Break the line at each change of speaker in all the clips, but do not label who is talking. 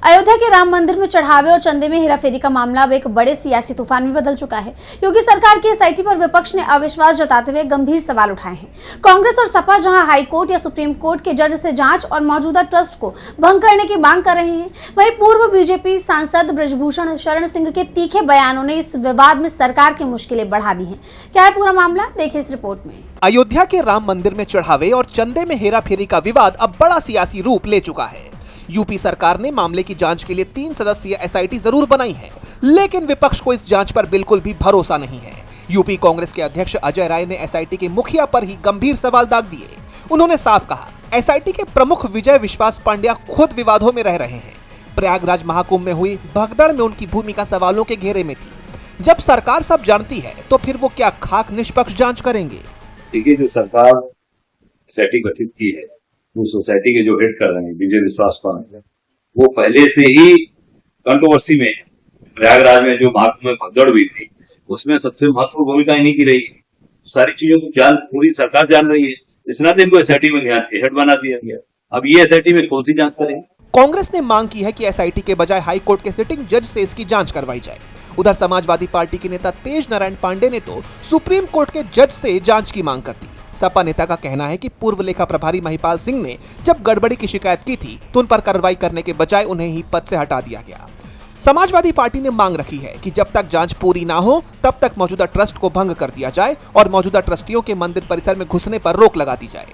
अयोध्या के राम मंदिर में चढ़ावे और चंदे में हेराफेरी का मामला अब एक बड़े सियासी तूफान में बदल चुका है। योगी सरकार की एसआईटी पर विपक्ष ने अविश्वास जताते हुए गंभीर सवाल उठाए हैं। कांग्रेस और सपा जहां हाई कोर्ट या सुप्रीम कोर्ट के जज से जांच और मौजूदा ट्रस्ट को भंग करने की मांग कर रहे हैं, वहीं पूर्व बीजेपी सांसद बृजभूषण शरण सिंह के तीखे बयानों ने इस विवाद में सरकार की मुश्किलें बढ़ा दी हैं। क्या है पूरा मामला, देखिए इस रिपोर्ट में।
अयोध्या के राम मंदिर में चढ़ावे और चंदे में हेराफेरी का विवाद अब बड़ा सियासी रूप ले चुका है। यूपी सरकार ने मामले की जांच के लिए 3 सदस्यीय एसआईटी जरूर बनाई है, लेकिन विपक्ष को इस जांच पर बिल्कुल भी भरोसा नहीं है। यूपी कांग्रेस के अध्यक्ष अजय राय ने एसआईटी के मुखिया पर ही गंभीर सवाल दाग दिए। उन्होंने साफ कहा, एसआईटी के प्रमुख विजय विश्वास पांड्या खुद विवादों में रह रहे हैं। प्रयागराज महाकुंभ में हुई भगदड़ में उनकी भूमिका सवालों के घेरे में थी। जब सरकार सब जानती है तो फिर वो क्या खाक निष्पक्ष जांच करेंगे?
देखिए, जो सरकार एसआईटी गठित की है, वो सोसाइटी के जो हेड कर रहे हैं विजय विश्वास पांड्या, वो पहले से ही कंट्रोवर्सी में है। प्रयागराज में जो महाकुंभ में भगदड़ हुई थी, उसमें सबसे महत्वपूर्ण भूमिका इन्हीं की रही है। सारी चीजों को पूरी सरकार जान रही है, इस नाते इनको एसआईटी में हेड बना दिया गया। अब ये एसआईटी में कौन सी जांच करेंगे?
कांग्रेस ने मांग की है कि एसआईटी के बजाय हाई कोर्ट के सिटिंग जज से इसकी जांच करवाई जाए। उधर समाजवादी पार्टी के नेता तेज नारायण पांडे ने तो सुप्रीम कोर्ट के जज से जांच की मांग कर दी। सपा नेता का कहना है कि पूर्व लेखा प्रभारी महिपाल सिंह ने जब गड़बड़ी की शिकायत की थी तो उन पर कार्रवाई करने के बजाय उन्हें ही पद से हटा दिया गया। समाजवादी पार्टी ने मांग रखी है कि जब तक जांच पूरी ना हो तब तक मौजूदा ट्रस्ट को भंग कर दिया जाए और मौजूदा ट्रस्टियों के मंदिर परिसर में घुसने पर रोक लगा दी जाए।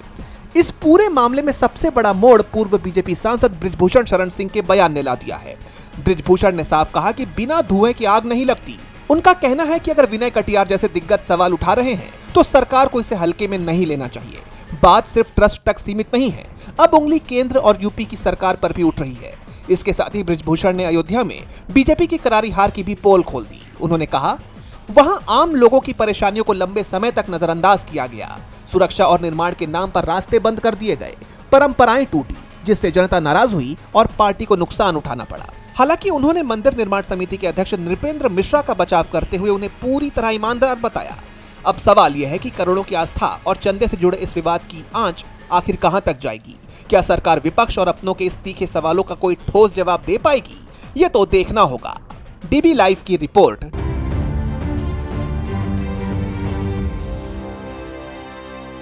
इस पूरे मामले में सबसे बड़ा मोड़ पूर्व बीजेपी सांसद बृजभूषण शरण सिंह के बयान ने ला दिया है। बृजभूषण ने साफ कहा कि बिना धुएं की आग नहीं लगती। उनका कहना है कि अगर विनय कटियार जैसे दिग्गज सवाल उठा रहे हैं तो सरकार को इसे हल्के में नहीं लेना चाहिए। बात सिर्फ ट्रस्ट तक सीमित नहीं है, अब उंगली केंद्र और यूपी की सरकार पर भी उठ रही है। इसके साथ ही बृजभूषण ने अयोध्या में बीजेपी की करारी हार की भी पोल खोल दी। उन्होंने कहा, वहां आम लोगों की परेशानियों को लंबे समय तक नजरअंदाज किया गया। सुरक्षा और निर्माण के नाम पर रास्ते बंद कर दिए गए, परंपराएं टूटी, जिससे जनता नाराज हुई और पार्टी को नुकसान उठाना पड़ा। हालांकि उन्होंने मंदिर निर्माण समिति के अध्यक्ष नृपेंद्र मिश्रा का बचाव करते हुए उन्हें पूरी तरह ईमानदार बताया। अब सवाल यह है कि करोड़ों की आस्था और चंदे से जुड़े इस विवाद की आंच आखिर कहां तक जाएगी? क्या सरकार विपक्ष और अपनों के इस तीखे सवालों का कोई ठोस जवाब दे पाएगी? ये तो देखना होगा। डीबी लाइव की रिपोर्ट।